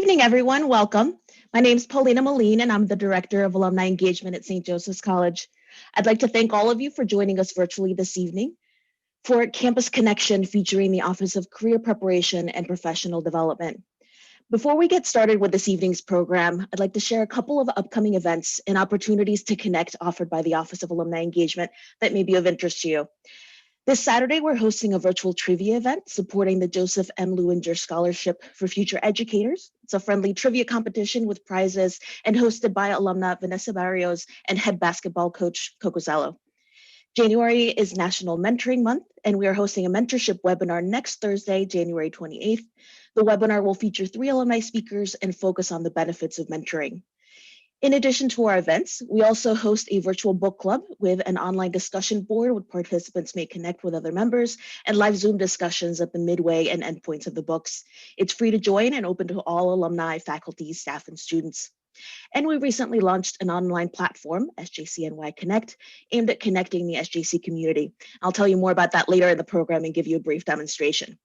Good evening, everyone. Welcome. My name is Paulina Moline, and I'm the Director of Alumni Engagement at St. Joseph's College. I'd like to thank all of you for joining us virtually this evening for Campus Connection featuring the Office of Career Preparation and Professional Development. Before we get started with this evening's program, I'd like to share a couple of upcoming events and opportunities to connect offered by the Office of Alumni Engagement that may be of interest to you. This Saturday, we're hosting a virtual trivia event supporting the Joseph M. Lewinger Scholarship for Future Educators. It's a friendly trivia competition with prizes and hosted by alumna Vanessa Barrios and head basketball coach Coco Zalo. January is National Mentoring Month, and we are hosting a mentorship webinar next Thursday, January 28th. The webinar will feature 3 alumni speakers and focus on the benefits of mentoring. In addition to our events, we also host a virtual book club with an online discussion board where participants may connect with other members and live Zoom discussions at the midway and endpoints of the books. It's free to join and open to all alumni, faculty, staff, and students. And we recently launched an online platform, SJCNY Connect, aimed at connecting the SJC community. I'll tell you more about that later in the program and give you a brief demonstration.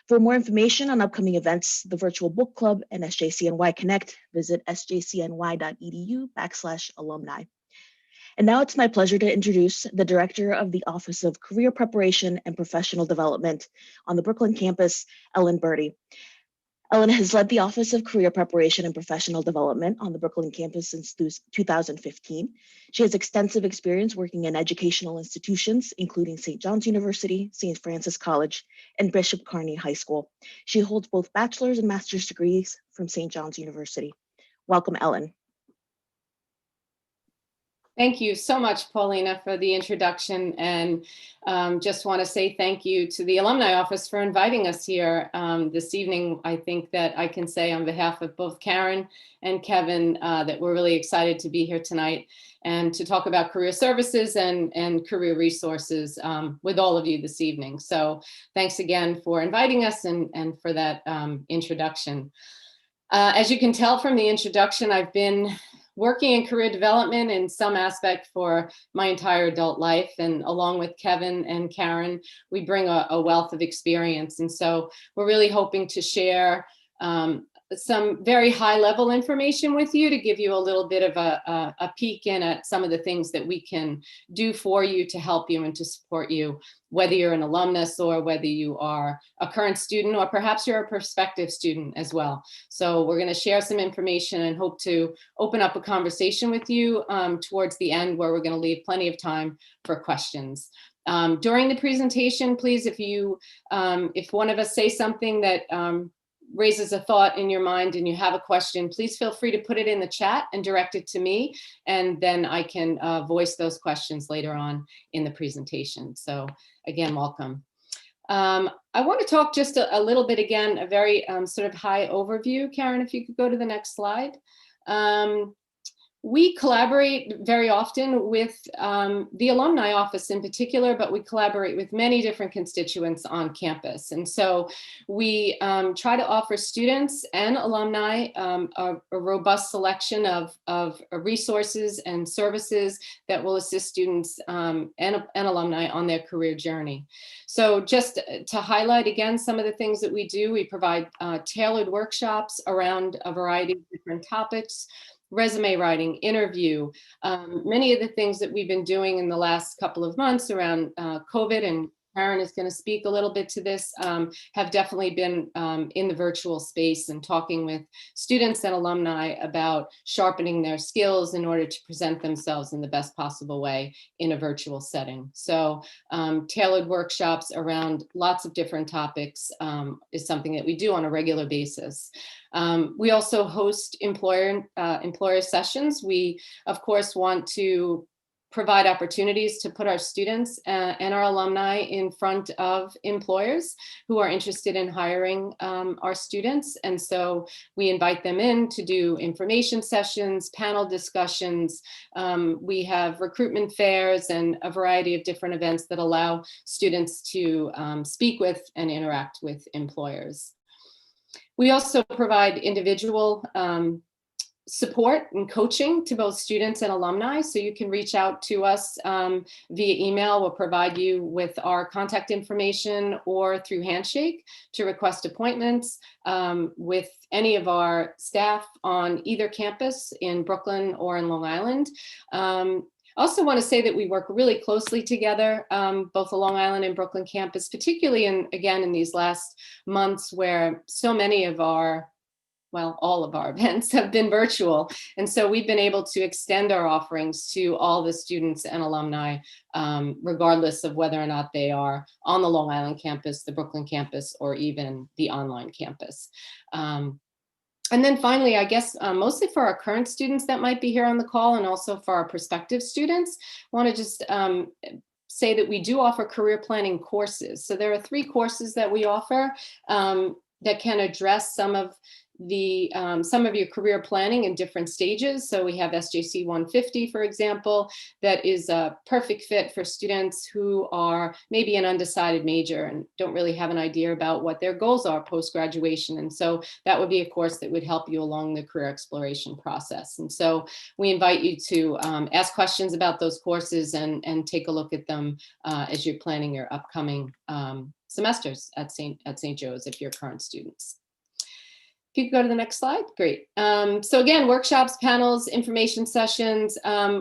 For more information on upcoming events, the Virtual Book Club and SJCNY Connect, visit sjcny.edu/alumni. And now it's my pleasure to introduce the Director of the Office of Career Preparation and Professional Development on the Brooklyn campus, Ellen Burti. Ellen has led the Office of Career Preparation and Professional Development on the Brooklyn campus since 2015. She has extensive experience working in educational institutions, including St. John's University, St. Francis College, and Bishop Kearney High School. She holds both bachelor's and master's degrees from St. John's University. Welcome, Ellen. Thank you so much, Paulina, for the introduction, and just want to say thank you to the Alumni Office for inviting us here this evening. I think that I can say on behalf of both Karen and Kevin that we're really excited to be here tonight and to talk about career services and career resources with all of you this evening. So thanks again for inviting us and for that introduction. As you can tell from the introduction, I've been working in career development in some aspect for my entire adult life. And along with Kevin and Karen, we bring a wealth of experience. And so we're really hoping to share some very high level information with you to give you a little bit of a peek in at some of the things that we can do for you to help you and to support you, whether you're an alumnus or whether you are a current student or perhaps you're a prospective student as well. So we're going to share some information and hope to open up a conversation with you towards the end, where we're going to leave plenty of time for questions. During the presentation, please, if one of us say something that raises a thought in your mind and you have a question, please feel free to put it in the chat and direct it to me, and then I can voice those questions later on in the presentation. So again, welcome. I want to talk just a little bit again, a very sort of high overview. Karen, if you could go to the next slide. We collaborate very often with the Alumni Office in particular, but we collaborate with many different constituents on campus. And so we try to offer students and alumni a robust selection of resources and services that will assist students and alumni on their career journey. So just to highlight again some of the things that we do, we provide tailored workshops around a variety of different topics: resume writing, interview, many of the things that we've been doing in the last couple of months around COVID, and Karen is going to speak a little bit to this, have definitely been in the virtual space and talking with students and alumni about sharpening their skills in order to present themselves in the best possible way in a virtual setting. So tailored workshops around lots of different topics is something that we do on a regular basis. We also host employer sessions. We, of course, want to provide opportunities to put our students and our alumni in front of employers who are interested in hiring our students. And so we invite them in to do information sessions, panel discussions. We have recruitment fairs and a variety of different events that allow students to speak with and interact with employers. We also provide individual support and coaching to both students and alumni. So you can reach out to us via email. We'll provide you with our contact information or through Handshake to request appointments with any of our staff on either campus in Brooklyn or in Long Island. I also want to say that we work really closely together, both the Long Island and Brooklyn campus, particularly in these last months where so many of all of our events have been virtual. And so we've been able to extend our offerings to all the students and alumni, regardless of whether or not they are on the Long Island campus, the Brooklyn campus, or even the online campus. And then finally, I guess, mostly for our current students that might be here on the call, and also for our prospective students, I want to just say that we do offer career planning courses. So there are 3 courses that we offer that can address some of your career planning in different stages. So we have SJC 150, for example, that is a perfect fit for students who are maybe an undecided major and don't really have an idea about what their goals are post-graduation. And so that would be a course that would help you along the career exploration process. And so we invite you to ask questions about those courses and take a look at them as you're planning your upcoming semesters at St. Joe's if you're current students. If you could go to the next slide, great. So again, workshops, panels, information sessions.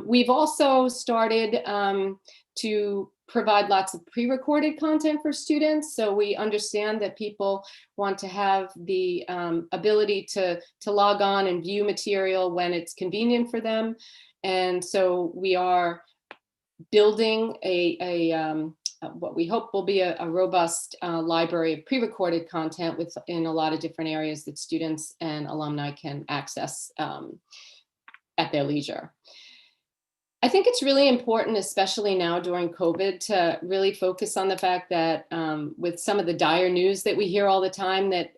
We've also started to provide lots of pre-recorded content for students. So we understand that people want to have the ability to log on and view material when it's convenient for them. And so we are building what we hope will be a robust library of pre-recorded content in a lot of different areas that students and alumni can access at their leisure. I think it's really important, especially now during COVID, to really focus on the fact that with some of the dire news that we hear all the time, that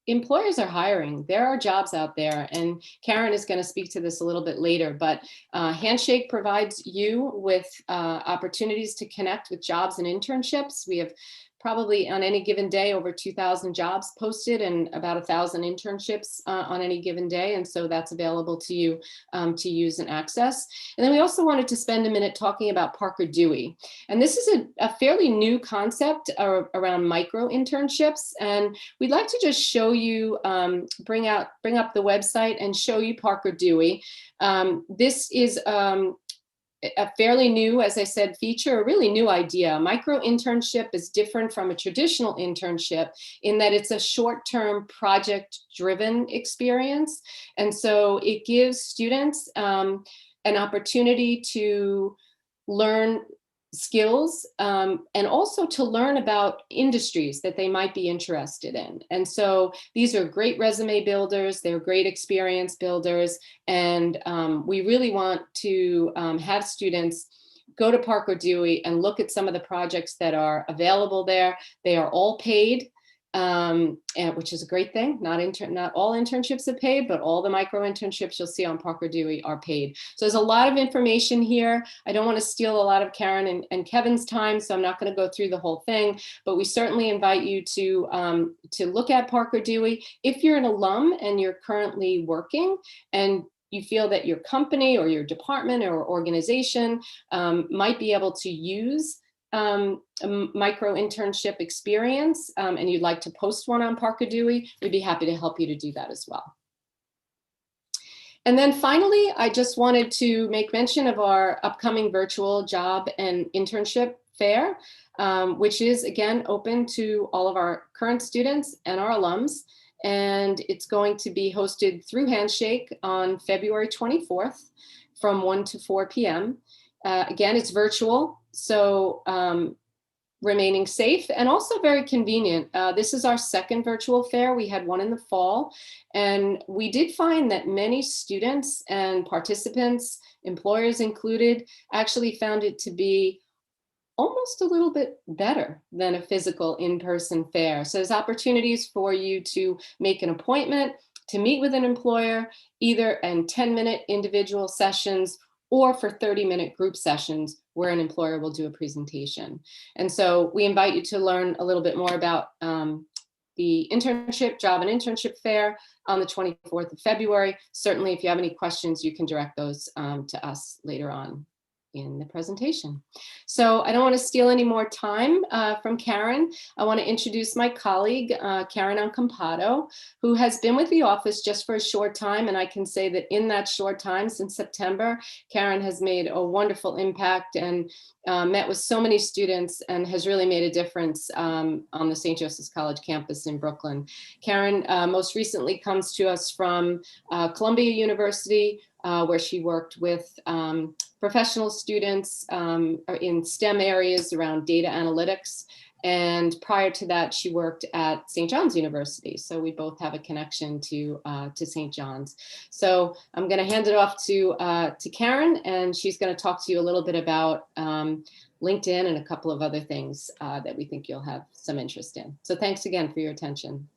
employers are hiring. There are jobs out there, and Karen is going to speak to this a little bit later, but Handshake provides you with opportunities to connect with jobs and internships. We have probably on any given day over 2,000 jobs posted and about 1,000 internships on any given day. And so that's available to you to use and access. And then we also wanted to spend a minute talking about Parker Dewey. And this is a fairly new concept around micro internships. And we'd like to just show you, bring up the website and show you Parker Dewey. This is a fairly new, as I said, feature, a really new idea. Micro internship is different from a traditional internship in that it's a short-term project-driven experience. And so it gives students an opportunity to learn skills and also to learn about industries that they might be interested in. And so these are great resume builders, they're great experience builders, and we really want to have students go to Parker Dewey and look at some of the projects that are available there. They are all paid, which is a great thing. Not all internships are paid, but all the micro internships you'll see on Parker Dewey are paid. So there's a lot of information here. I don't want to steal a lot of Karen and Kevin's time, so I'm not going to go through the whole thing, but we certainly invite you to look at Parker Dewey. If you're an alum and you're currently working and you feel that your company or your department or organization might be able to use a micro internship experience and you'd like to post one on Parker Dewey, we'd be happy to help you to do that as well. And then finally, I just wanted to make mention of our upcoming virtual job and internship fair, which is again open to all of our current students and our alums. And it's going to be hosted through Handshake on February 24th from 1 to 4 p.m. Again, it's virtual. So remaining safe and also very convenient. This is our second virtual fair. We had one in the fall, and we did find that many students and participants, employers included, actually found it to be almost a little bit better than a physical in-person fair. So there's opportunities for you to make an appointment, to meet with an employer, either in 10-minute individual sessions or for 30-minute group sessions where an employer will do a presentation. And so we invite you to learn a little bit more about the Job and Internship Fair on the 24th of February. Certainly, if you have any questions, you can direct those to us later on in the presentation. So I don't want to steal any more time from Karen. I want to introduce my colleague, Karen Acampado, who has been with the office just for a short time. And I can say that in that short time since September, Karen has made a wonderful impact and met with so many students and has really made a difference on the St. Joseph's College campus in Brooklyn. Karen most recently comes to us from Columbia University, where she worked with professional students in STEM areas around data analytics. And prior to that, she worked at St. John's University. So we both have a connection to St. John's. So I'm going to hand it off to Karen, and she's going to talk to you a little bit about LinkedIn and a couple of other things that we think you'll have some interest in. So thanks again for your attention.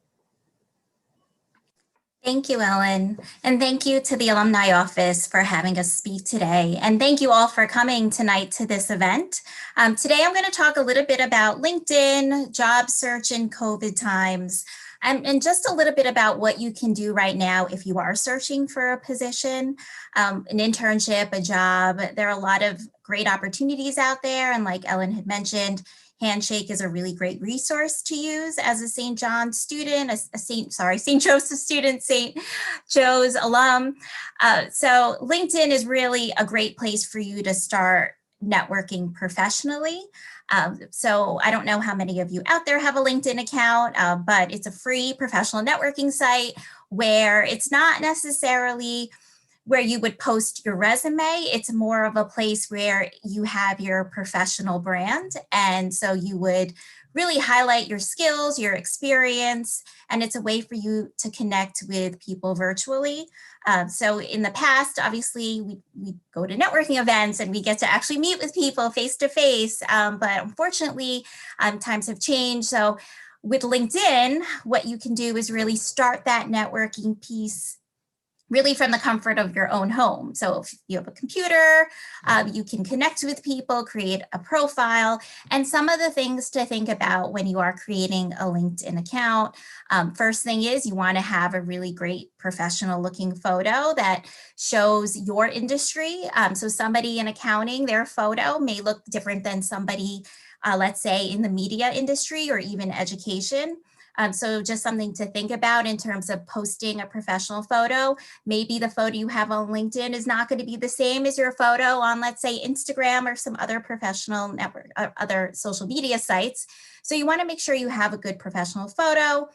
Thank you, Ellen. And thank you to the Alumni Office for having us speak today. And thank you all for coming tonight to this event. Today, I'm going to talk a little bit about LinkedIn, job search in COVID times, and just a little bit about what you can do right now if you are searching for a position, an internship, a job. There are a lot of great opportunities out there. And like Ellen had mentioned, Handshake is a really great resource to use as a St. John's student, St. Joseph student, St. Joe's alum. So LinkedIn is really a great place for you to start networking professionally. So I don't know how many of you out there have a LinkedIn account, but it's a free professional networking site where it's not necessarily where you would post your resume. It's more of a place where you have your professional brand. And so you would really highlight your skills, your experience, and it's a way for you to connect with people virtually. So in the past, obviously, we go to networking events and we get to actually meet with people face to face. But unfortunately, times have changed. So with LinkedIn, what you can do is really start that networking piece really from the comfort of your own home. So if you have a computer, you can connect with people, create a profile, and some of the things to think about when you are creating a LinkedIn account. First thing is you want to have a really great professional looking photo that shows your industry. So somebody in accounting, their photo may look different than somebody, let's say in the media industry or even education. So just something to think about in terms of posting a professional photo. Maybe the photo you have on LinkedIn is not going to be the same as your photo on, let's say, Instagram or some other professional network, other social media sites. So you want to make sure you have a good professional photo,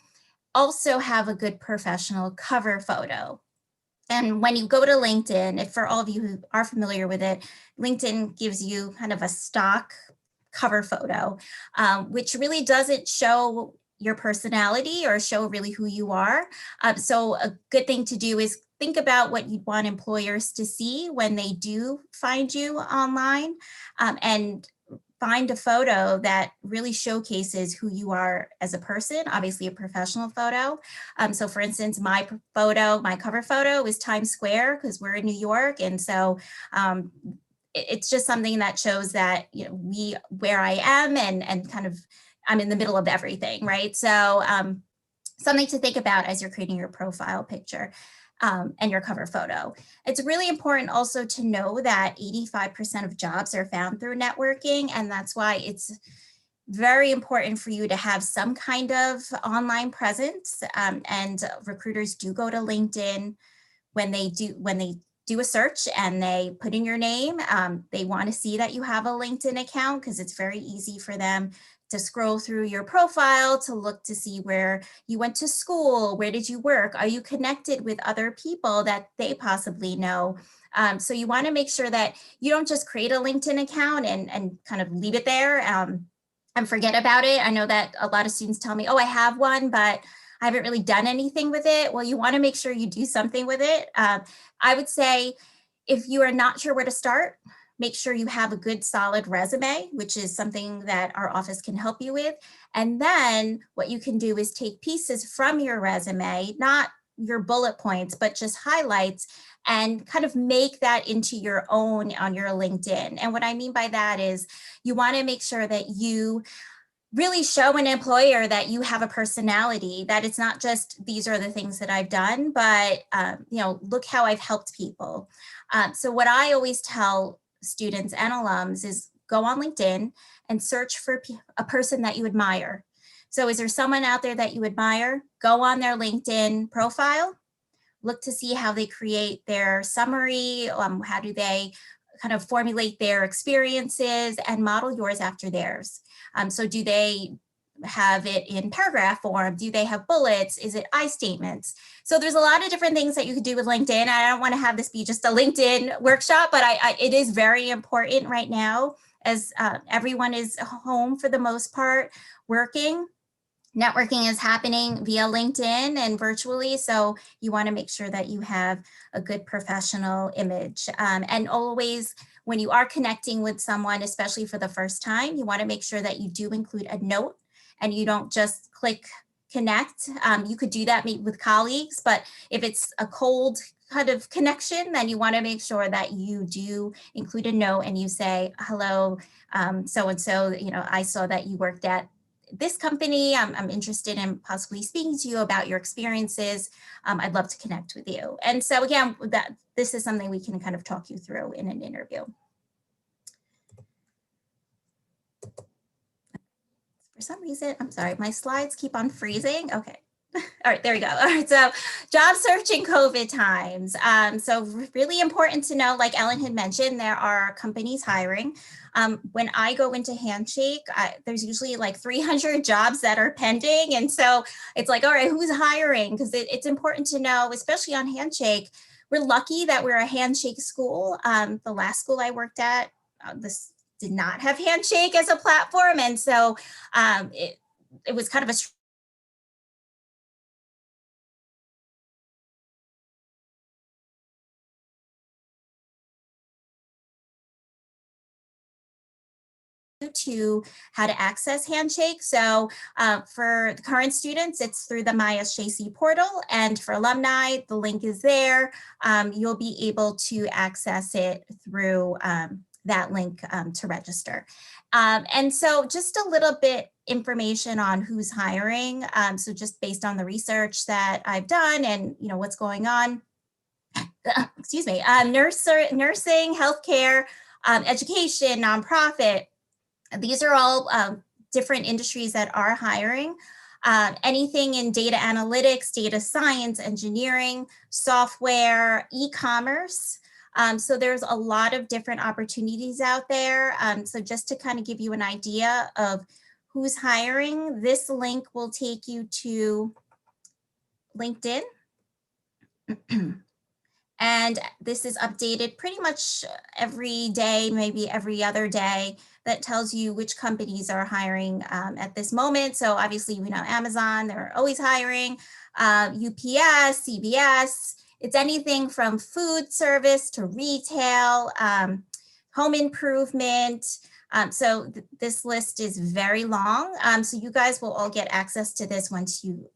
also have a good professional cover photo. And when you go to LinkedIn, if for all of you who are familiar with it, LinkedIn gives you kind of a stock cover photo, which really doesn't show your personality or show really who you are. So a good thing to do is think about what you'd want employers to see when they do find you online, and find a photo that really showcases who you are as a person, obviously a professional photo. So for instance, my cover photo is Times Square because we're in New York. And so it's just something that shows that, you know, where I am and kind of I'm in the middle of everything, right? So something to think about as you're creating your profile picture and your cover photo. It's really important also to know that 85% of jobs are found through networking, and that's why it's very important for you to have some kind of online presence. And recruiters do go to LinkedIn when they do a search and they put in your name. They want to see that you have a LinkedIn account because it's very easy for them to scroll through your profile to look to see where you went to school, where did you work, are you connected with other people that they possibly know. So you want to make sure that you don't just create a LinkedIn account and kind of leave it there and forget about it. I know that a lot of students tell me, oh, I have one, but I haven't really done anything with it. Well, you want to make sure you do something with it. I would say if you are not sure where to start, make sure you have a good solid resume, which is something that our office can help you with. And then what you can do is take pieces from your resume, not your bullet points, but just highlights, and kind of make that into your own on your LinkedIn. And what I mean by that is you want to make sure that you really show an employer that you have a personality, that it's not just these are the things that I've done, but look how I've helped people. So what I always tell students and alums is go on LinkedIn and search for a person that you admire. So is there someone out there that you admire? Go on their LinkedIn profile, look to see how they create their summary, how do they kind of formulate their experiences, and model yours after theirs. So do they have it in paragraph form? Do they have bullets? Is it I statements? So there's a lot of different things that you could do with LinkedIn. I don't want to have this be just a LinkedIn workshop, but it is very important right now as everyone is home for the most part working. Networking is happening via LinkedIn and virtually, so you want to make sure that you have a good professional image. And always, when you are connecting with someone, especially for the first time, you want to make sure that you do include a note and you don't just click connect. You could do that maybe with colleagues, but if it's a cold kind of connection, then you want to make sure that you do include a note and you say, hello, so-and-so, I saw that you worked at this company. I'm interested in possibly speaking to you about your experiences. I'd love to connect with you. And so again, this is something we can kind of talk you through in an interview. For some reason, I'm sorry, my slides keep on freezing. Okay. All right, there we go. All right, so job search in COVID times. So really important to know, like Ellen had mentioned, there are companies hiring. When I go into Handshake, there's usually like 300 jobs that are pending. And so it's like, all right, who's hiring? Because it's important to know, especially on Handshake, we're lucky that we're a Handshake school. The last school I worked at, this did not have Handshake as a platform. And so it was kind of a to how to access Handshake. So for the current students, it's through the MySJC portal, and for alumni, the link is there. You'll be able to access it through that link to register. And so just a little bit information on who's hiring. So just based on the research that I've done and what's going on, excuse me, nursing, healthcare, education, nonprofit. These are all different industries that are hiring. Anything in data analytics, data science, engineering, software, e-commerce. So there's a lot of different opportunities out there. So just to kind of give you an idea of who's hiring, this link will take you to LinkedIn. And this is updated pretty much every day, maybe every other day, that tells you which companies are hiring at this moment. So obviously, we know Amazon, they're always hiring, UPS, CVS. It's anything from food service to retail, home improvement. So this list is very long. So you guys will all get access to this once you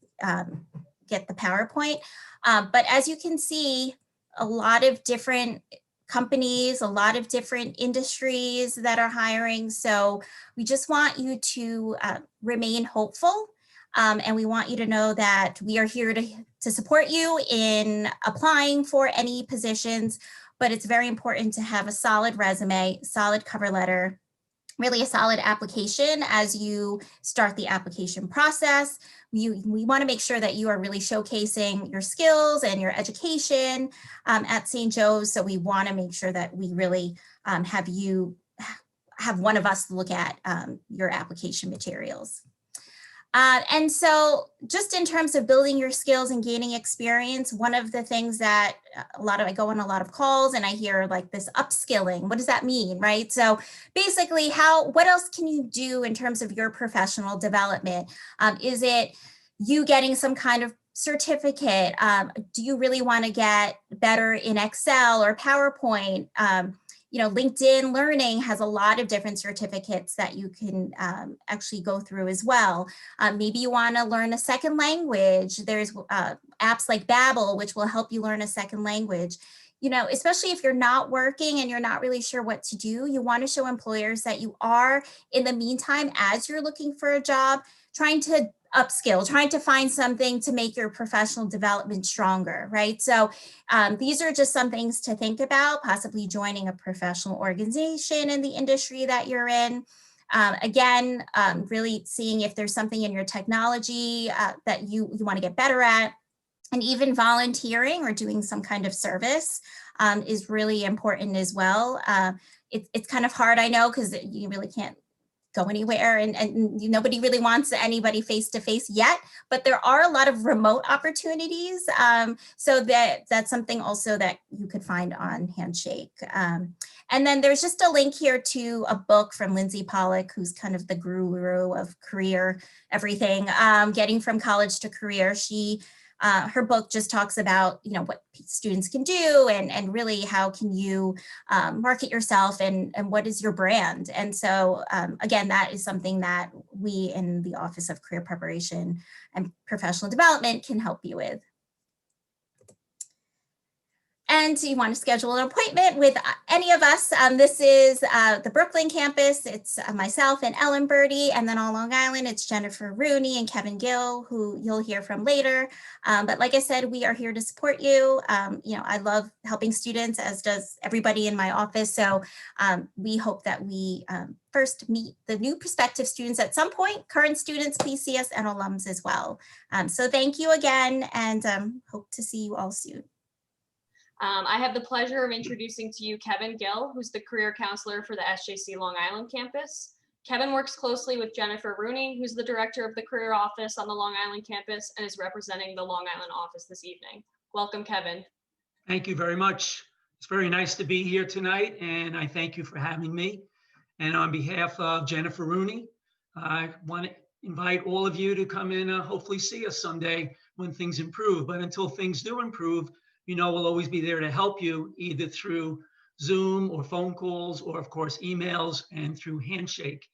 get the PowerPoint. But as you can see, a lot of different companies, a lot of different industries that are hiring. So we just want you to remain hopeful. And we want you to know that we are here to support you in applying for any positions, but it's very important to have a solid resume, solid cover letter, really a solid application as you start the application process. We want to make sure that you are really showcasing your skills and your education at St. Joe's. So we want to make sure that we really have one of us look at your application materials. And so just in terms of building your skills and gaining experience, one of the things that I go on a lot of calls and I hear like this upskilling. What does that mean, right? So basically what else can you do in terms of your professional development? Is it you getting some kind of certificate? Do you really want to get better in Excel or PowerPoint? LinkedIn Learning has a lot of different certificates that you can actually go through as well. Maybe you want to learn a second language. There's apps like Babbel, which will help you learn a second language. especially if you're not working and you're not really sure what to do, you want to show employers that you are, in the meantime, as you're looking for a job, trying to upskill, trying to find something to make your professional development stronger, right? So these are just some things to think about, possibly joining a professional organization in the industry that you're in. Again, really seeing if there's something in your technology that you want to get better at. And even volunteering or doing some kind of service is really important as well. It's kind of hard, I know, because you really can't go anywhere and nobody really wants anybody face-to-face yet, but there are a lot of remote opportunities. So that's something also that you could find on Handshake. And then there's just a link here to a book from Lindsay Pollock, who's kind of the guru of career everything, getting from college to career. Her book just talks about, what students can do and really how can you market yourself and what is your brand. And so again, that is something that we in the Office of Career Preparation and Professional Development can help you with. And you want to schedule an appointment with any of us. This is the Brooklyn campus. It's myself and Ellen Burti, and then on Long Island, it's Jennifer Rooney and Kevin Gill, who you'll hear from later. But like I said, we are here to support you. I love helping students, as does everybody in my office. So we hope that we first meet the new prospective students at some point, current students, please see us, and alums as well. So thank you again, and hope to see you all soon. I have the pleasure of introducing to you Kevin Gill, who's the career counselor for the SJC Long Island campus. Kevin works closely with Jennifer Rooney, who's the director of the career office on the Long Island campus and is representing the Long Island office this evening. Welcome, Kevin. Thank you very much. It's very nice to be here tonight, and I thank you for having me. And on behalf of Jennifer Rooney, I want to invite all of you to come in and hopefully see us someday when things improve. But until things do improve, we'll always be there to help you, either through Zoom or phone calls, or of course, emails and through Handshake.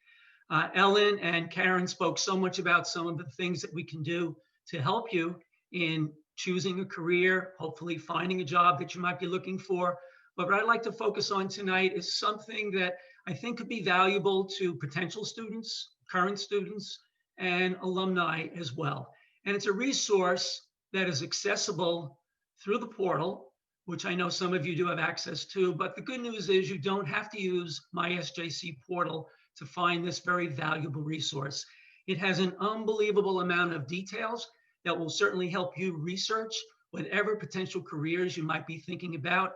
Ellen and Karen spoke so much about some of the things that we can do to help you in choosing a career, hopefully finding a job that you might be looking for. But what I'd like to focus on tonight is something that I think could be valuable to potential students, current students, and alumni as well. And it's a resource that is accessible through the portal, which I know some of you do have access to, but the good news is you don't have to use My SJC portal to find this very valuable resource. It has an unbelievable amount of details that will certainly help you research whatever potential careers you might be thinking about.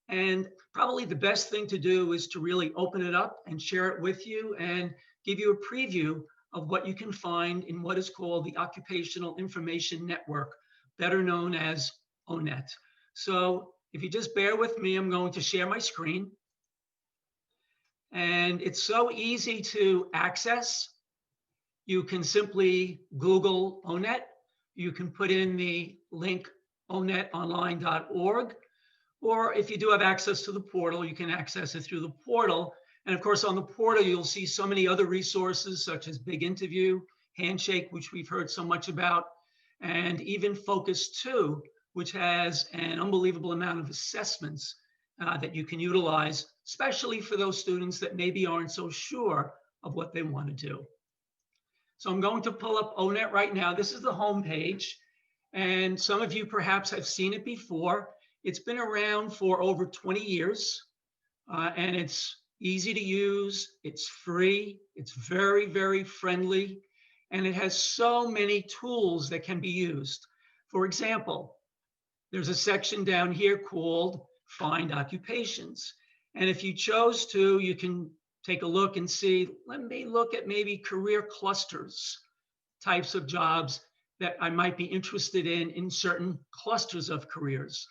And probably the best thing to do is to really open it up and share it with you and give you a preview of what you can find in what is called the Occupational Information Network, better known as ONET. So if you just bear with me, I'm going to share my screen. And it's so easy to access. You can simply Google ONET. You can put in the link onetonline.org. Or if you do have access to the portal, you can access it through the portal. And of course, on the portal, you'll see so many other resources such as Big Interview, Handshake, which we've heard so much about, and even Focus 2, which has an unbelievable amount of assessments that you can utilize, especially for those students that maybe aren't so sure of what they want to do. So I'm going to pull up ONET right now. This is the home page, and some of you perhaps have seen it before. It's been around for over 20 years, and it's easy to use. It's free. It's very, very friendly, and it has so many tools that can be used. For example, there's a section down here called Find Occupations. And if you chose to, you can take a look and see, let me look at maybe career clusters, types of jobs that I might be interested in certain clusters of careers.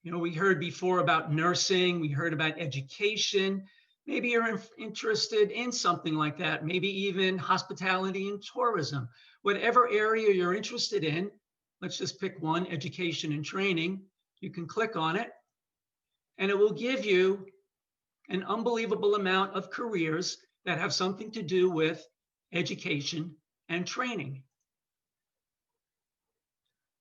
We heard before about nursing, we heard about education. Maybe you're interested in something like that, maybe even hospitality and tourism. Whatever area you're interested in, let's just pick one, education and training. You can click on it, and it will give you an unbelievable amount of careers that have something to do with education and training.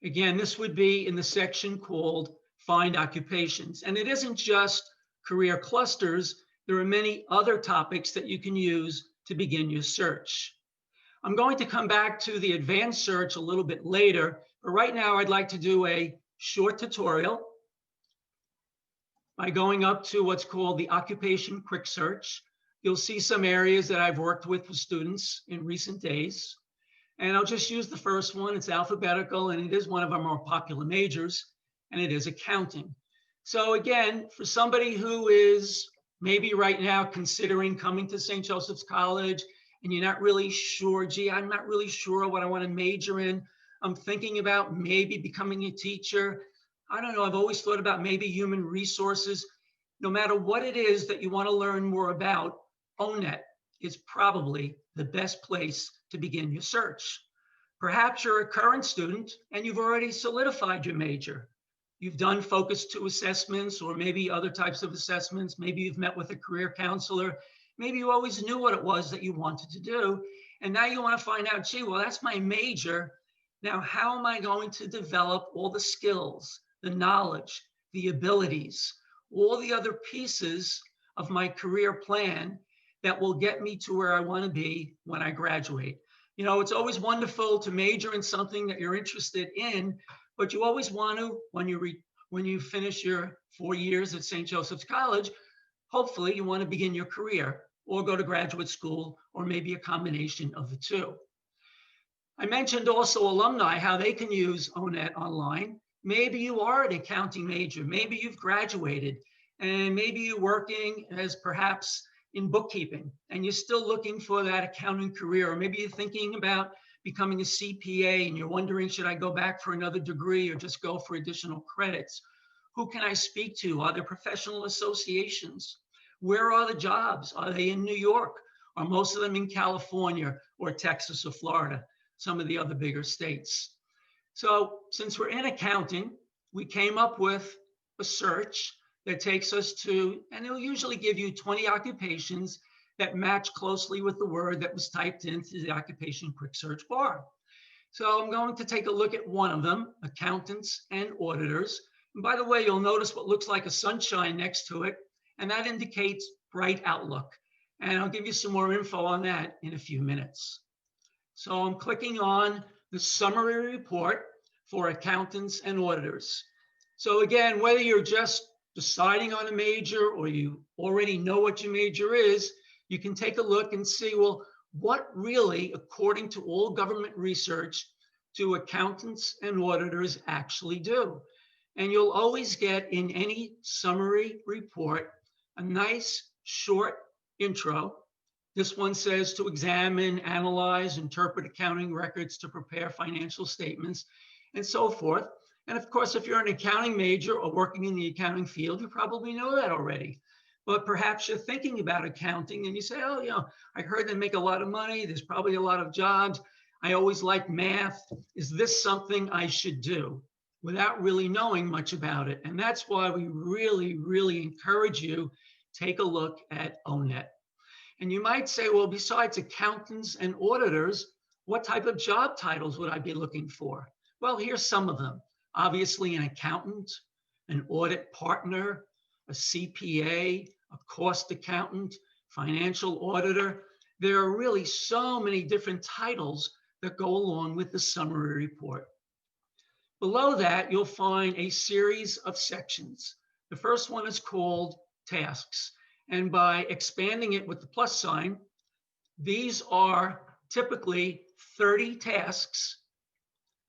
Again, this would be in the section called find occupations. And it isn't just career clusters. There are many other topics that you can use to begin your search. I'm going to come back to the advanced search a little bit later, but right now I'd like to do a short tutorial by going up to what's called the Occupation Quick Search. You'll see some areas that I've worked with students in recent days. And I'll just use the first one. It's alphabetical, and it is one of our more popular majors, and it is accounting. So again, for somebody who is maybe right now considering coming to St. Joseph's College, and you're not really sure, gee, I'm not really sure what I want to major in. I'm thinking about maybe becoming a teacher. I don't know, I've always thought about maybe human resources. No matter what it is that you want to learn more about, ONET is probably the best place to begin your search. Perhaps you're a current student and you've already solidified your major. You've done focus 2 assessments or maybe other types of assessments. Maybe you've met with a career counselor. Maybe you always knew what it was that you wanted to do. And now you want to find out, gee, well, that's my major. Now, how am I going to develop all the skills, the knowledge, the abilities, all the other pieces of my career plan that will get me to where I want to be when I graduate? You know, it's always wonderful to major in something that you're interested in, but you always want to, when you finish your 4 years at St. Joseph's College, hopefully you want to begin your career or go to graduate school or maybe a combination of the two. I mentioned also alumni, how they can use ONET online. Maybe you are an accounting major, maybe you've graduated, and maybe you're working as perhaps in bookkeeping and you're still looking for that accounting career, or maybe you're thinking about becoming a CPA and you're wondering, should I go back for another degree or just go for additional credits? Who can I speak to? Are there professional associations? Where are the jobs? Are they in New York? Are most of them in California or Texas or Florida, some of the other bigger states? So since we're in accounting, we came up with a search that takes us to, and it'll usually give you 20 occupations that match closely with the word that was typed into the occupation quick search bar. So I'm going to take a look at one of them, accountants and auditors. And by the way, you'll notice what looks like a sunshine next to it, and that indicates bright outlook. And I'll give you some more info on that in a few minutes. So I'm clicking on the summary report for accountants and auditors. So again, whether you're just deciding on a major or you already know what your major is, you can take a look and see, well, what really, according to all government research, do accountants and auditors actually do? And you'll always get in any summary report a nice short intro. This one says to examine, analyze, interpret accounting records to prepare financial statements, and so forth. And of course, if you're an accounting major or working in the accounting field, you probably know that already. But perhaps you're thinking about accounting and you say, oh, you know, I heard they make a lot of money. There's probably a lot of jobs. I always like math. Is this something I should do? Without really knowing much about it. And that's why we really, really encourage you, take a look at ONET. And you might say, well, besides accountants and auditors, what type of job titles would I be looking for? Well, here's some of them. Obviously, an accountant, an audit partner, a CPA, a cost accountant, financial auditor. There are really so many different titles that go along with the summary report. Below that, you'll find a series of sections. The first one is called tasks. And by expanding it with the plus sign, these are typically 30 tasks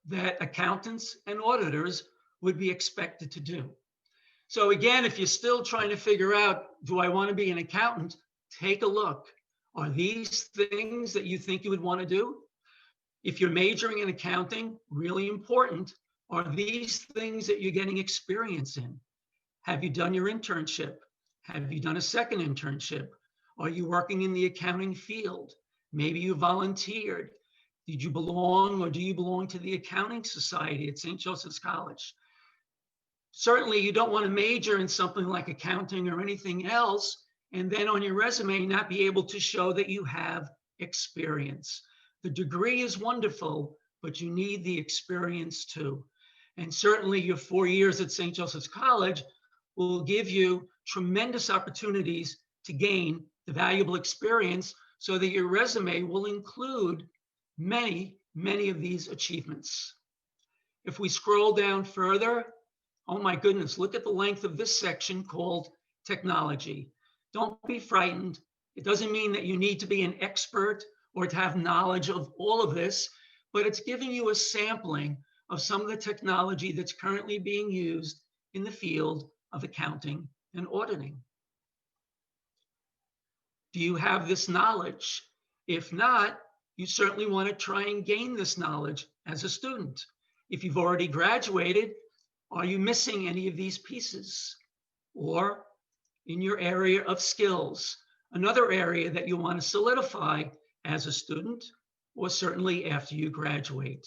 that accountants and auditors would be expected to do. So again, if you're still trying to figure out, do I want to be an accountant? Take a look. Are these things that you think you would want to do? If you're majoring in accounting, really important, are these things that you're getting experience in? Have you done your internship? Have you done a second internship? Are you working in the accounting field? Maybe you volunteered. Did you belong or do you belong to the accounting society at St. Joseph's College? Certainly you don't want to major in something like accounting or anything else, and then on your resume not be able to show that you have experience. The degree is wonderful, but you need the experience too. And certainly your 4 years at St. Joseph's College will give you tremendous opportunities to gain the valuable experience so that your resume will include many, many of these achievements. If we scroll down further, oh my goodness, look at the length of this section called technology. Don't be frightened. It doesn't mean that you need to be an expert or to have knowledge of all of this, but it's giving you a sampling of some of the technology that's currently being used in the field of accounting and auditing. Do you have this knowledge? If not, you certainly want to try and gain this knowledge as a student. If you've already graduated, are you missing any of these pieces? Or in your area of skills, another area that you want to solidify as a student, or certainly after you graduate.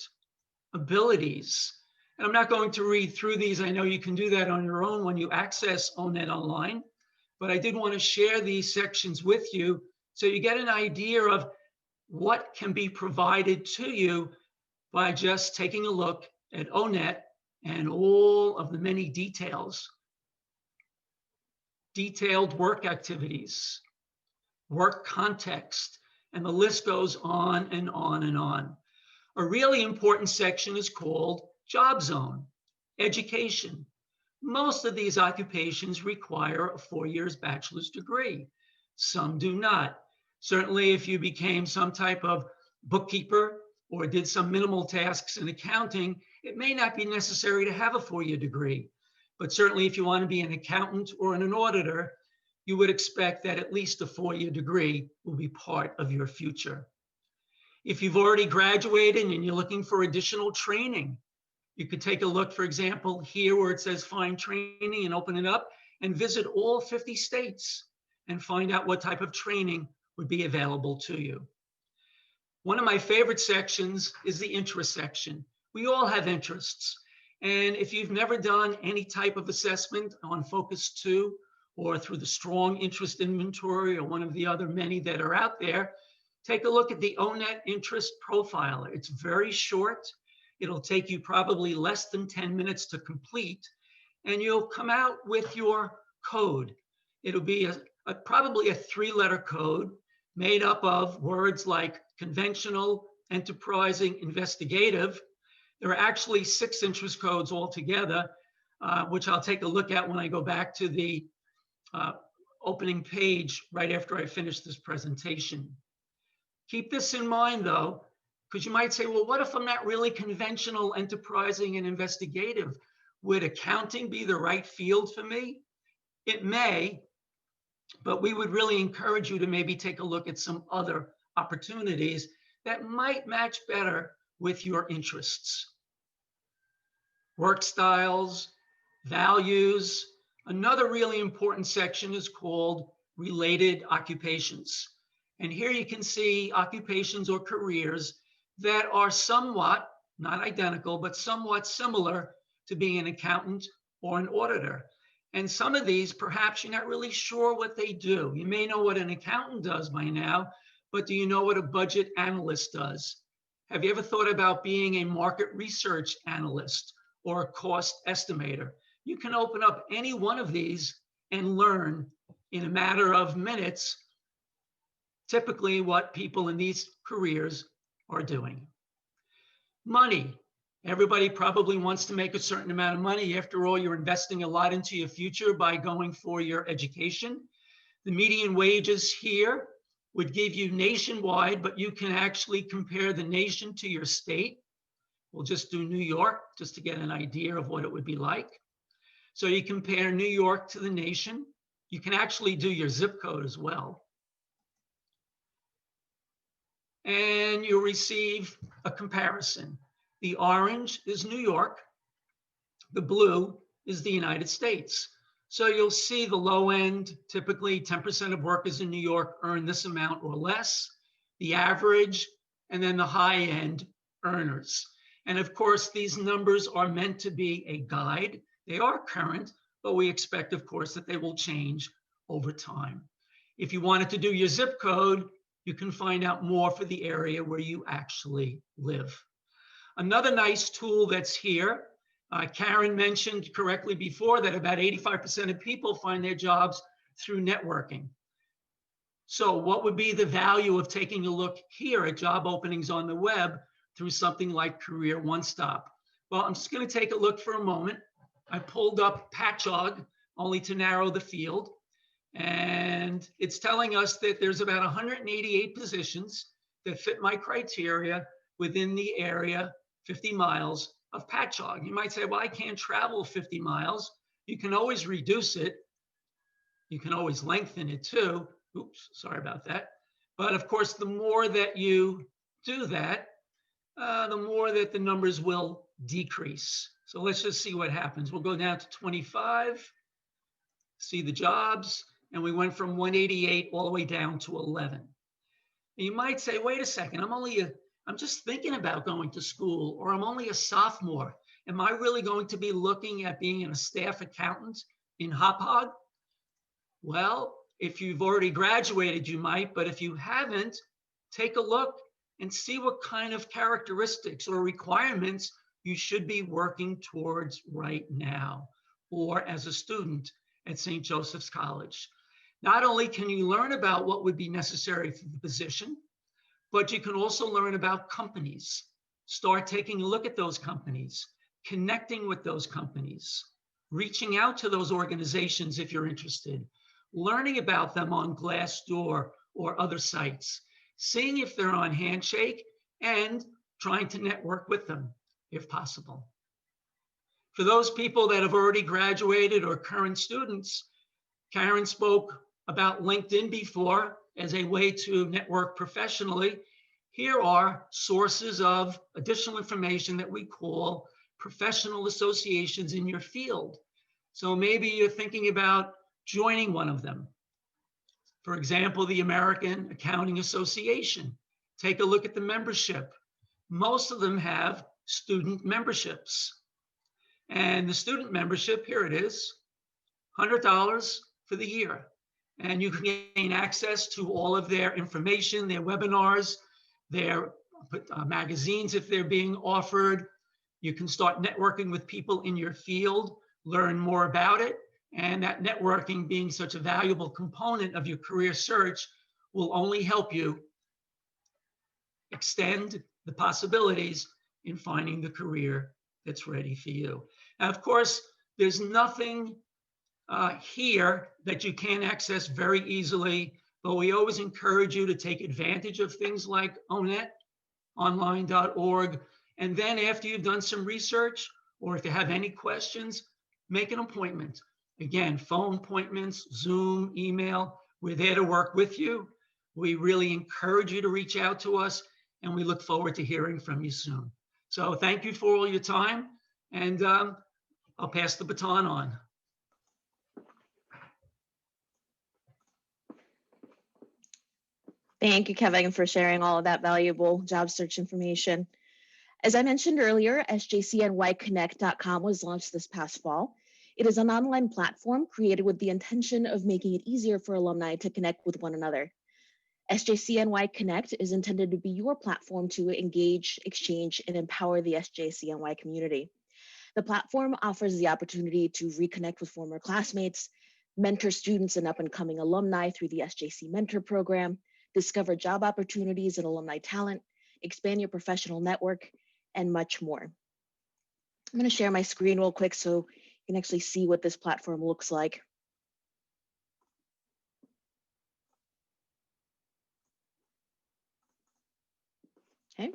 Abilities. And I'm not going to read through these. I know you can do that on your own when you access ONET online, but I did want to share these sections with you so you get an idea of what can be provided to you by just taking a look at ONET and all of the many details. Detailed work activities, work context, and the list goes on and on and on. A really important section is called Job Zone, education. Most of these occupations require a 4 years bachelor's degree. Some do not. Certainly, if you became some type of bookkeeper or did some minimal tasks in accounting, it may not be necessary to have a 4-year degree. But certainly, if you want to be an accountant or an auditor, you would expect that at least a 4-year degree will be part of your future. If you've already graduated and you're looking for additional training, you could take a look, for example, here where it says find training and open it up and visit all 50 states and find out what type of training would be available to you. One of my favorite sections is the interest section. We all have interests. And if you've never done any type of assessment on Focus 2 or through the Strong Interest Inventory or one of the other many that are out there, take a look at the ONET Interest Profiler. It's very short. It'll take you probably less than 10 minutes to complete, and you'll come out with your code. It'll be probably a 3-letter code made up of words like conventional, enterprising, investigative. There are actually 6 interest codes altogether, which I'll take a look at when I go back to the opening page right after I finish this presentation. Keep this in mind though, because you might say, well, what if I'm not really conventional, enterprising, and investigative? Would accounting be the right field for me? It may, but we would really encourage you to maybe take a look at some other opportunities that might match better with your interests. Work styles, values. Another really important section is called related occupations. And here you can see occupations or careers that are somewhat, not identical, but somewhat similar to being an accountant or an auditor. And some of these, perhaps you're not really sure what they do. You may know what an accountant does by now, but do you know what a budget analyst does? Have you ever thought about being a market research analyst or a cost estimator? You can open up any one of these and learn in a matter of minutes, typically what people in these careers are doing. Money. Everybody probably wants to make a certain amount of money. After all, you're investing a lot into your future by going for your education. The median wages here would give you nationwide, but you can actually compare the nation to your state. We'll just do New York just to get an idea of what it would be like. So you compare New York to the nation. You can actually do your zip code as well. And you'll receive a comparison. The orange is New York. The blue is the United States. So you'll see the low end, typically 10% of workers in New York earn this amount or less, the average, and then the high end earners. And of course, these numbers are meant to be a guide. They are current, but we expect, of course, that they will change over time. If you wanted to do your zip code, you can find out more for the area where you actually live. Another nice tool that's here Karen mentioned correctly before that about 85% of people find their jobs through networking. So what would be the value of taking a look here at job openings on the web through something like Career One Stop? Well, I'm just going to take a look for a moment. I pulled up Patchogue only to narrow the field. And it's telling us that there's about 188 positions that fit my criteria within the area 50 miles of Patchogue. You might say, well, I can't travel 50 miles. You can always reduce it. You can always lengthen it too. Oops, sorry about that. But of course, the more that you do that, the more that the numbers will decrease. So let's just see what happens. We'll go down to 25, see the jobs, and we went from 188 all the way down to 11. And you might say, wait a second, I'm just thinking about going to school, or I'm only a sophomore. Am I really going to be looking at being a staff accountant in Hauppauge? Well, if you've already graduated, you might, but if you haven't, take a look and see what kind of characteristics or requirements you should be working towards right now, or as a student at St. Joseph's College. Not only can you learn about what would be necessary for the position, but you can also learn about companies. Start taking a look at those companies, connecting with those companies, reaching out to those organizations if you're interested, learning about them on Glassdoor or other sites, seeing if they're on Handshake, and trying to network with them if possible. For those people that have already graduated or current students, Karen spoke about LinkedIn before as a way to network professionally. Here are sources of additional information that we call professional associations in your field. So maybe you're thinking about joining one of them. For example, the American Accounting Association. Take a look at the membership. Most of them have student memberships. And the student membership, here it is, $100 for the year. And you can gain access to all of their information, their webinars, their magazines if they're being offered. You can start networking with people in your field, learn more about it. And that networking, being such a valuable component of your career search, will only help you extend the possibilities in finding the career that's ready for you. Now, of course, there's nothing here that you can't access very easily, but we always encourage you to take advantage of things like ONET, online.org. And then after you've done some research, or if you have any questions, make an appointment. Again, phone appointments, Zoom, email, we're there to work with you. We really encourage you to reach out to us, and we look forward to hearing from you soon. So thank you for all your time, and I'll pass the baton on. Thank you, Kevin, for sharing all of that valuable job search information. As I mentioned earlier, JCCnycconnectcom was launched this past fall. It is an online platform created with the intention of making it easier for alumni to connect with one another. SJCNY Connect is intended to be your platform to engage, exchange, and empower the SJCNY community. The platform offers the opportunity to reconnect with former classmates, mentor students and up-and-coming alumni through the SJC Mentor Program, discover job opportunities and alumni talent, expand your professional network, and much more. I'm going to share my screen real quick so you can actually see what this platform looks like. Okay.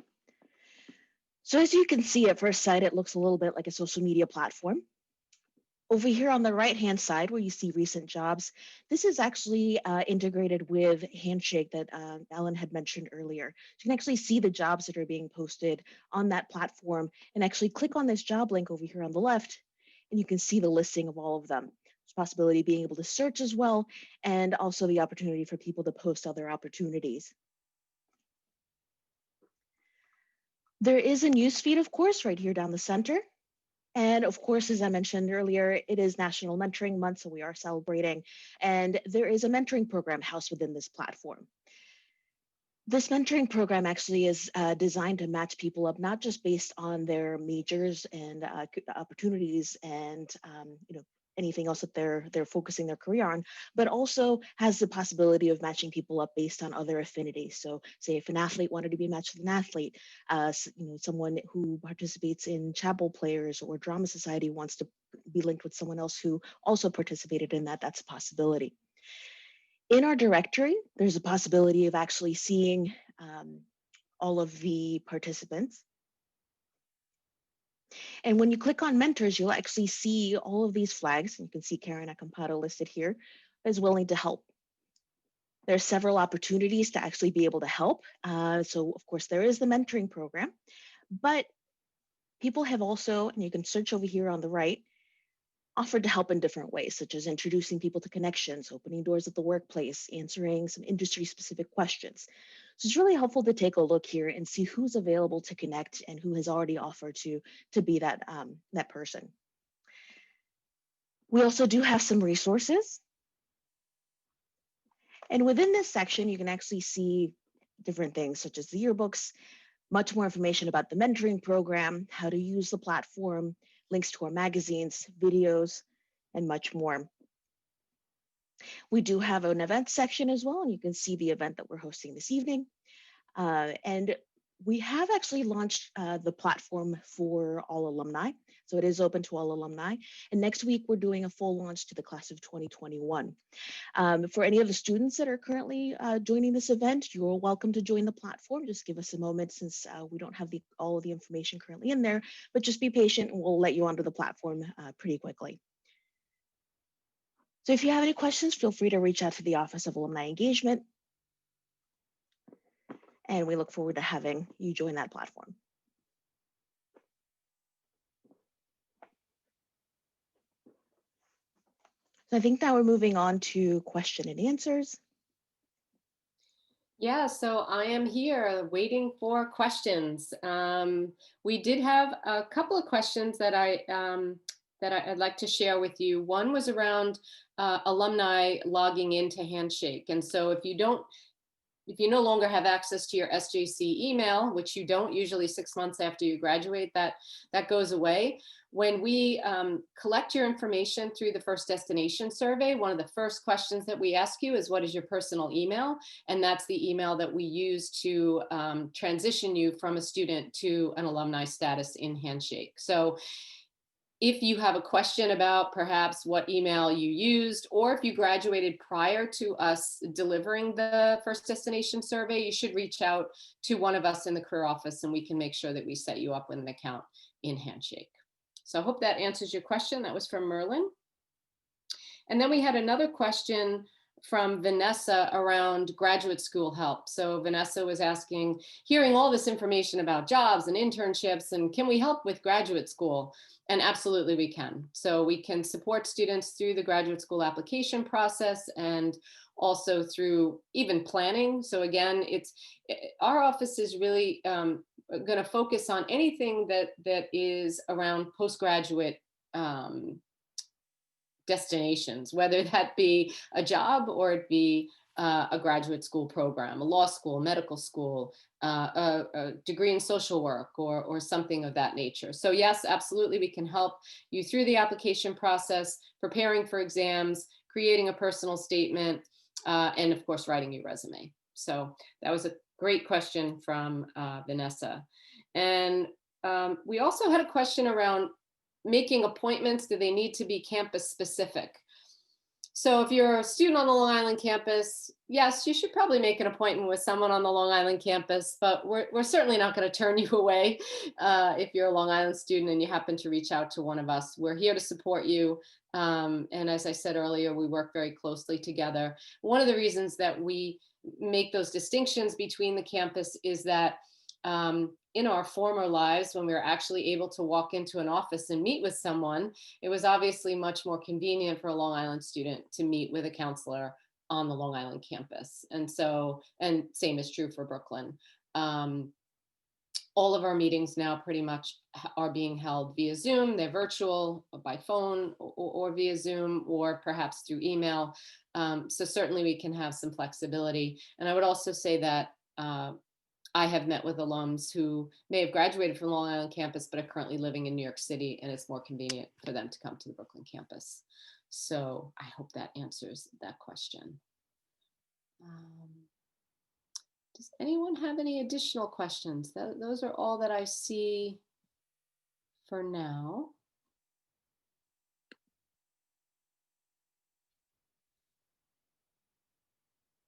So as you can see at first sight, it looks a little bit like a social media platform. Over here on the right-hand side where you see recent jobs, this is actually integrated with Handshake that Ellen had mentioned earlier. So you can actually see the jobs that are being posted on that platform and actually click on this job link over here on the left, and you can see the listing of all of them. There's a possibility of being able to search as well, and also the opportunity for people to post other opportunities. There is a newsfeed, of course, right here down the center. And of course, as I mentioned earlier, it is National Mentoring Month, so we are celebrating. And there is a mentoring program housed within this platform. This mentoring program actually is designed to match people up, not just based on their majors and opportunities and anything else that they're focusing their career on, but also has the possibility of matching people up based on other affinities. So, say if an athlete wanted to be matched with an athlete, someone who participates in chapel players or drama society wants to be linked with someone else who also participated in that. That's a possibility. In our directory, there's a possibility of actually seeing all of the participants. And when you click on mentors, you'll actually see all of these flags. You can see Karen Acampado listed here as willing to help. There are several opportunities to actually be able to help. So of course there is the mentoring program, but people have also, and you can search over here on the right, offered to help in different ways, such as introducing people to connections, opening doors at the workplace, answering some industry-specific questions. So it's really helpful to take a look here and see who's available to connect and who has already offered to be that person. We also do have some resources. And within this section, you can actually see different things such as the yearbooks, much more information about the mentoring program, how to use the platform, links to our magazines, videos, and much more. We do have an event section as well, and you can see the event that we're hosting this evening. And we have actually launched the platform for all alumni. So it is open to all alumni. And next week, we're doing a full launch to the class of 2021. For any of the students that are currently joining this event, you're welcome to join the platform. Just give us a moment since we don't have all of the information currently in there, but just be patient and we'll let you onto the platform pretty quickly. So if you have any questions, feel free to reach out to the Office of Alumni Engagement. And we look forward to having you join that platform. So I think now we're moving on to question and answers. Yeah, so I am here waiting for questions. We did have a couple of questions that I'd like to share with you. One was around alumni logging into Handshake. And so if you no longer have access to your SJC email, which you don't usually 6 months after you graduate, that goes away. When we collect your information through the First Destination Survey, one of the first questions that we ask you is, what is your personal email? And that's the email that we use to transition you from a student to an alumni status in Handshake. So if you have a question about perhaps what email you used, or if you graduated prior to us delivering the First Destination Survey, you should reach out to one of us in the career office and we can make sure that we set you up with an account in Handshake. So I hope that answers your question. That was from Merlin. And then we had another question from Vanessa around graduate school help. So Vanessa was asking, hearing all this information about jobs and internships, and can we help with graduate school? And absolutely we can. So we can support students through the graduate school application process and also through even planning. So again, our office is really going to focus on anything that is around postgraduate destinations, whether that be a job or it be a graduate school program, a law school, medical school, a degree in social work, or something of that nature. So yes, absolutely, we can help you through the application process, preparing for exams, creating a personal statement, and of course, writing your resume. So that was a great question from Vanessa. And we also had a question around making appointments. Do they need to be campus specific? So if you're a student on the Long Island campus, yes, you should probably make an appointment with someone on the Long Island campus, but we're certainly not going to turn you away if you're a Long Island student and you happen to reach out to one of us. We're here to support you. And as I said earlier, we work very closely together. One of the reasons that we make those distinctions between the campus is that in our former lives, when we were actually able to walk into an office and meet with someone, it was obviously much more convenient for a Long Island student to meet with a counselor on the Long Island campus. And same is true for Brooklyn. All of our meetings now pretty much are being held via Zoom. They're virtual, or by phone, or via Zoom, or perhaps through email. So certainly we can have some flexibility. And I would also say that I have met with alums who may have graduated from Long Island campus, but are currently living in New York City, and it's more convenient for them to come to the Brooklyn campus. So I hope that answers that question. Does anyone have any additional questions? Those are all that I see for now.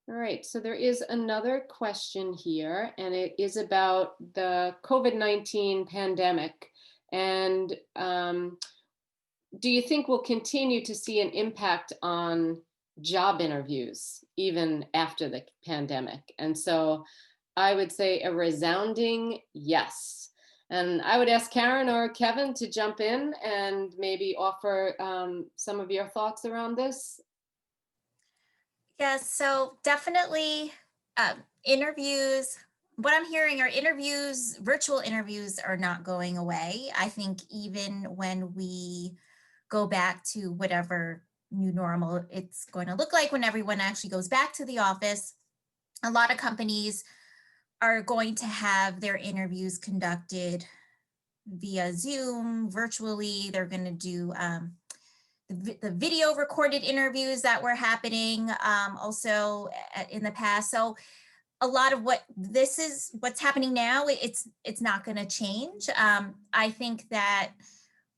All right, so there is another question here, and it is about the COVID-19 pandemic. And do you think we'll continue to see an impact on job interviews even after the pandemic? And so I would say a resounding yes. And I would ask Karen or Kevin to jump in and maybe offer some of your thoughts around this. Yes, so definitely interviews. What I'm hearing are interviews, virtual interviews are not going away. I think even when we go back to whatever new normal it's going to look like when everyone actually goes back to the office, a lot of companies are going to have their interviews conducted via Zoom, virtually. They're going to do the video recorded interviews that were happening also in the past. So a lot of what's happening now, it's not going to change. I think that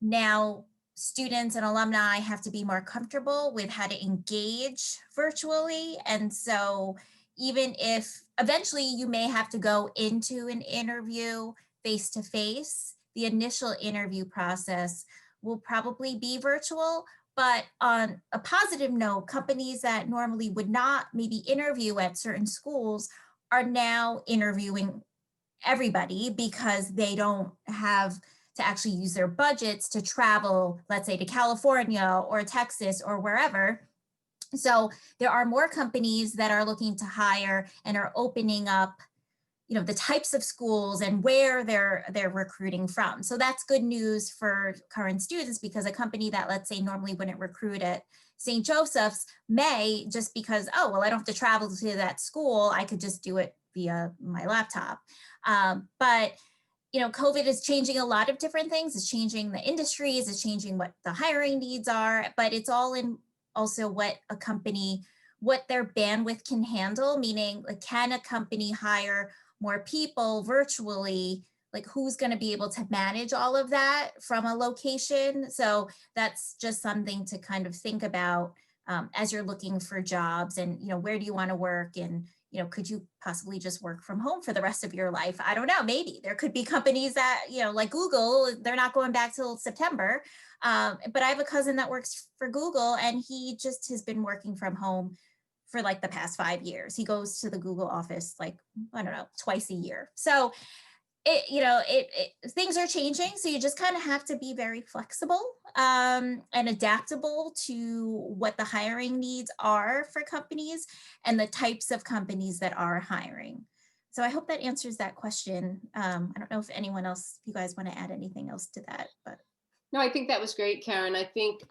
now students and alumni have to be more comfortable with how to engage virtually. And so even if eventually you may have to go into an interview face-to-face, the initial interview process will probably be virtual. But on a positive note, companies that normally would not maybe interview at certain schools are now interviewing everybody because they don't have to actually use their budgets to travel, let's say to California or Texas or wherever. So there are more companies that are looking to hire and are opening up, the types of schools and where they're recruiting from. So that's good news for current students, because a company that, let's say, normally wouldn't recruit at St. Joseph's may, just because, oh, well, I don't have to travel to that school, I could just do it via my laptop. But COVID is changing a lot of different things. It's changing the industries, it's changing what the hiring needs are, but it's all in also what their bandwidth can handle, meaning like, can a company hire more people virtually? Like, who's going to be able to manage all of that from a location? So that's just something to kind of think about as you're looking for jobs, and where do you want to work, and could you possibly just work from home for the rest of your life? I don't know, maybe there could be companies that, like Google, they're not going back till September. But I have a cousin that works for Google, and he just has been working from home for like the past 5 years. He goes to the Google office, like, I don't know, twice a year. So things are changing. So you just kind of have to be very flexible and adaptable to what the hiring needs are for companies and the types of companies that are hiring. So I hope that answers that question. I don't know if anyone else, if you guys want to add anything else to that, but. No, I think that was great, Karen. I think,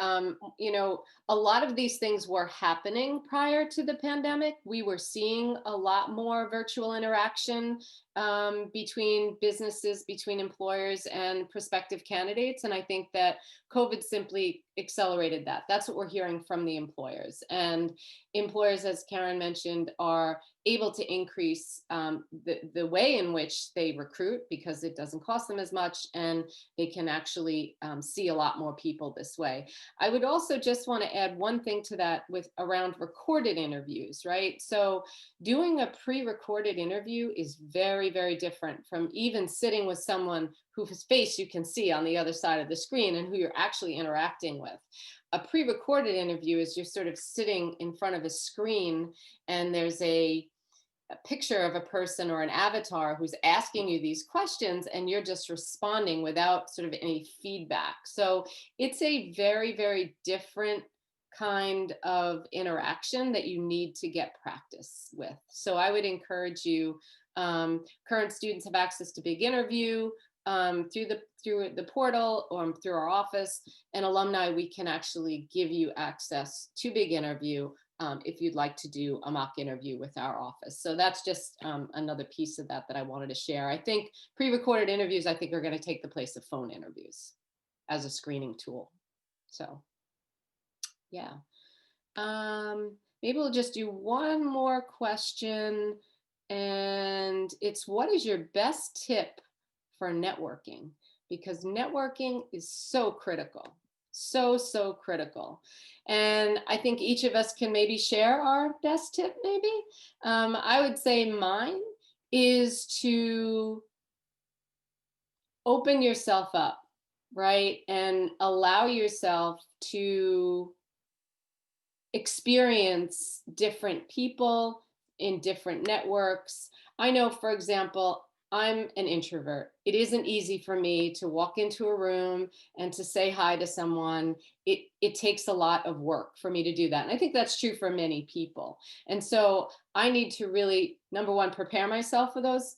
a lot of these things were happening prior to the pandemic. We were seeing a lot more virtual interaction between businesses, between employers and prospective candidates. And I think that COVID simply accelerated that. That's what we're hearing from the employers. And employers, as Karen mentioned, are able to increase the way in which they recruit, because it doesn't cost them as much, and they can actually see a lot more people this way. I would also just want to add one thing to that with around recorded interviews, right? So doing a pre-recorded interview is very, very different from even sitting with someone whose face you can see on the other side of the screen and who you're actually interacting with. A pre-recorded interview is you're sort of sitting in front of a screen, and there's a picture of a person or an avatar who's asking you these questions, and you're just responding without sort of any feedback. So it's a very, very different kind of interaction that you need to get practice with. So I would encourage you, current students have access to Big Interview through the portal or through our office, and alumni, we can actually give you access to Big Interview if you'd like to do a mock interview with our office. So that's just another piece of that I wanted to share. I think pre-recorded interviews, I think, are going to take the place of phone interviews as a screening tool. So yeah. Maybe we'll just do one more question, and it's, what is your best tip for networking? Because networking is so critical, so critical. And I think each of us can maybe share our best tip, maybe. I would say mine is to open yourself up, right? And allow yourself to experience different people in different networks. I know, for example, I'm an introvert. It isn't easy for me to walk into a room and to say hi to someone. It takes a lot of work for me to do that. And I think that's true for many people. And so I need to really, number one, prepare myself for those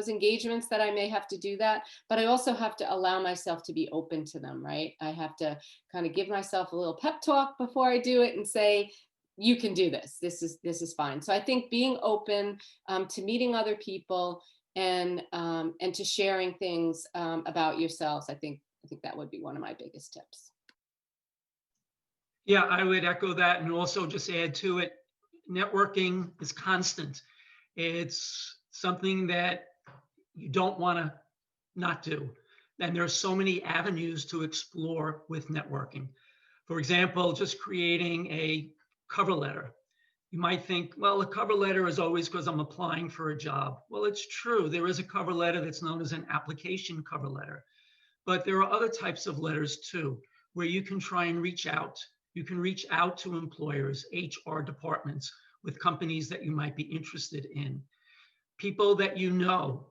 engagements that I may have to do that, but I also have to allow myself to be open to them, right? I have to kind of give myself a little pep talk before I do it and say, you can do this. This is fine. So I think being open to meeting other people and to sharing things about yourselves, I think that would be one of my biggest tips. Yeah, I would echo that, and also just add to it, networking is constant. It's something that you don't want to not do. And there are so many avenues to explore with networking. For example, just creating a cover letter. You might think, well, a cover letter is always because I'm applying for a job. Well, it's true. There is a cover letter that's known as an application cover letter. But there are other types of letters too, where you can try and reach out. You can reach out to employers, HR departments, with companies that you might be interested in. People that you know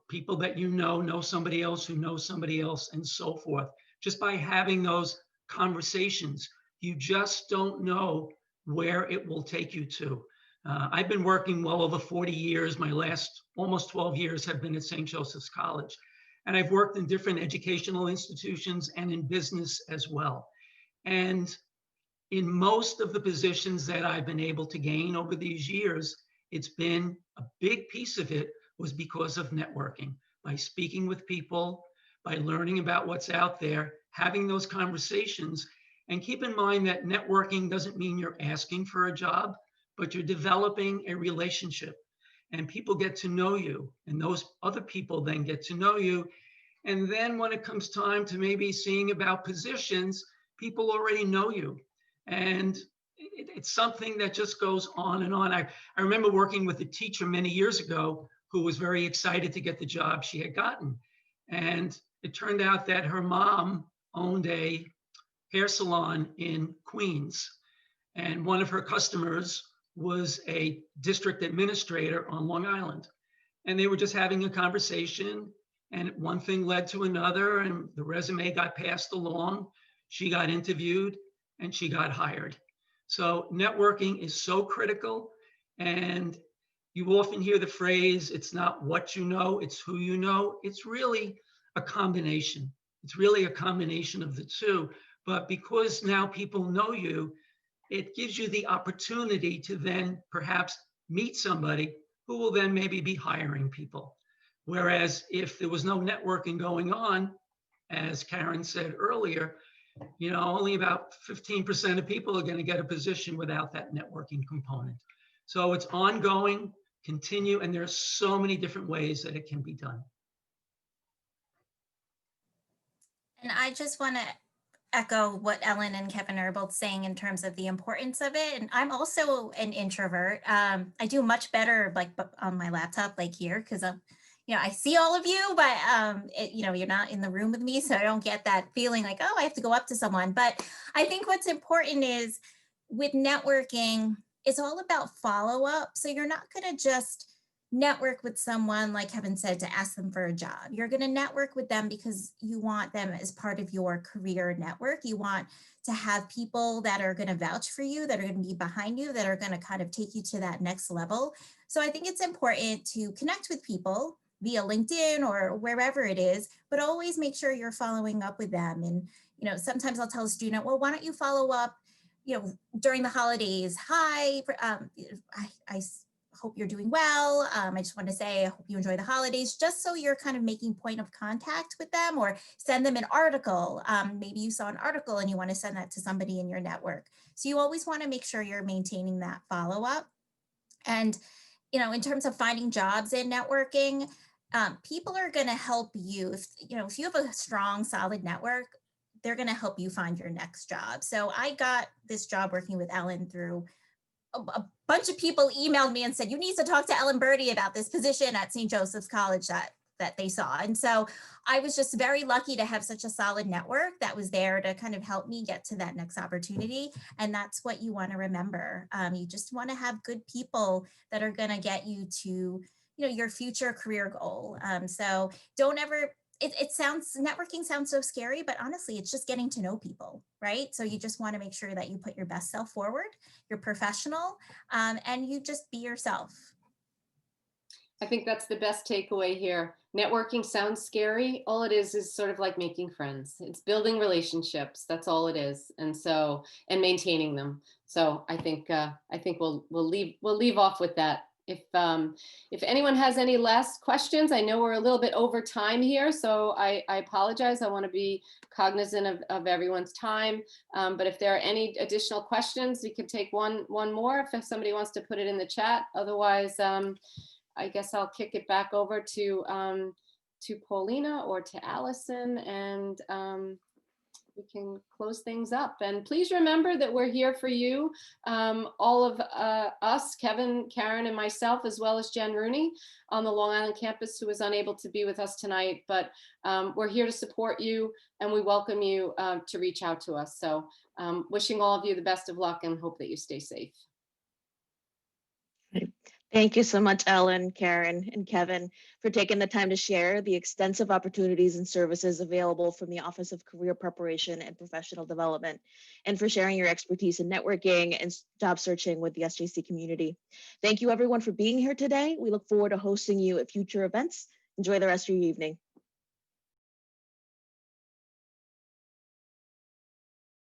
somebody else who knows somebody else, and so forth. Just by having those conversations, you just don't know where it will take you to. I've been working well over 40 years. My last almost 12 years have been at St. Joseph's College. And I've worked in different educational institutions and in business as well. And in most of the positions that I've been able to gain over these years, it's been a big piece of it was because of networking, by speaking with people, by learning about what's out there, having those conversations. And keep in mind that networking doesn't mean you're asking for a job, but you're developing a relationship. And people get to know you, and those other people then get to know you. And then when it comes time to maybe seeing about positions, people already know you. And it's something that just goes on and on. I remember working with a teacher many years ago who was very excited to get the job she had gotten. And it turned out that her mom owned a hair salon in Queens. And one of her customers was a district administrator on Long Island. And they were just having a conversation, and one thing led to another, and the resume got passed along. She got interviewed and she got hired. So networking is so critical. And you often hear the phrase, it's not what you know, it's who you know. It's really a combination. It's really a combination of the two. But because now people know you, it gives you the opportunity to then perhaps meet somebody who will then maybe be hiring people. Whereas if there was no networking going on, as Karen said earlier, only about 15% of people are going to get a position without that networking component. So it's ongoing, continue, and there are so many different ways that it can be done. And I just want to echo what Ellen and Kevin are both saying in terms of the importance of it. And I'm also an introvert. I do much better like on my laptop, like here, because I see all of you, but you're not in the room with me, so I don't get that feeling like, oh, I have to go up to someone. But I think what's important is with networking, it's all about follow-up. So you're not going to just network with someone, like Kevin said, to ask them for a job. You're going to network with them because you want them as part of your career network. You want to have people that are going to vouch for you, that are going to be behind you, that are going to kind of take you to that next level. So I think it's important to connect with people via LinkedIn or wherever it is, but always make sure you're following up with them. And, sometimes I'll tell a student, well, why don't you follow up during the holidays, hi, I hope you're doing well. I just want to say, I hope you enjoy the holidays, just so you're kind of making point of contact with them, or send them an article. Maybe you saw an article and you want to send that to somebody in your network. So you always want to make sure you're maintaining that follow-up. And, in terms of finding jobs and networking, people are going to help you. If you have a strong, solid network, they're going to help you find your next job. So I got this job working with Ellen through a bunch of people emailed me and said, you need to talk to Ellen Burti about this position at St. Joseph's College that they saw. And so I was just very lucky to have such a solid network that was there to kind of help me get to that next opportunity. And that's what you want to remember. You just want to have good people that are going to get you to, your future career goal. So don't ever, networking sounds so scary, but honestly, it's just getting to know people, right? So you just want to make sure that you put your best self forward, you're professional, and you just be yourself. I think that's the best takeaway here. Networking sounds scary. All it is sort of like making friends. It's building relationships. That's all it is. And maintaining them. So I think we'll leave off with that. If anyone has any last questions, I know we're a little bit over time here, so I apologize. I want to be cognizant of everyone's time. But if there are any additional questions, we can take one more if somebody wants to put it in the chat. Otherwise, I guess I'll kick it back over to Paulina or to Allison, and we can close things up. And please remember that we're here for you, all of us, Kevin, Karen, and myself, as well as Jen Rooney on the Long Island campus, who was unable to be with us tonight. But we're here to support you, and we welcome you to reach out to us. So wishing all of you the best of luck, and hope that you stay safe. Thank you so much, Ellen, Karen, and Kevin, for taking the time to share the extensive opportunities and services available from the Office of Career Preparation and Professional Development, and for sharing your expertise in networking and job searching with the SJC community. Thank you, everyone, for being here today. We look forward to hosting you at future events. Enjoy the rest of your evening.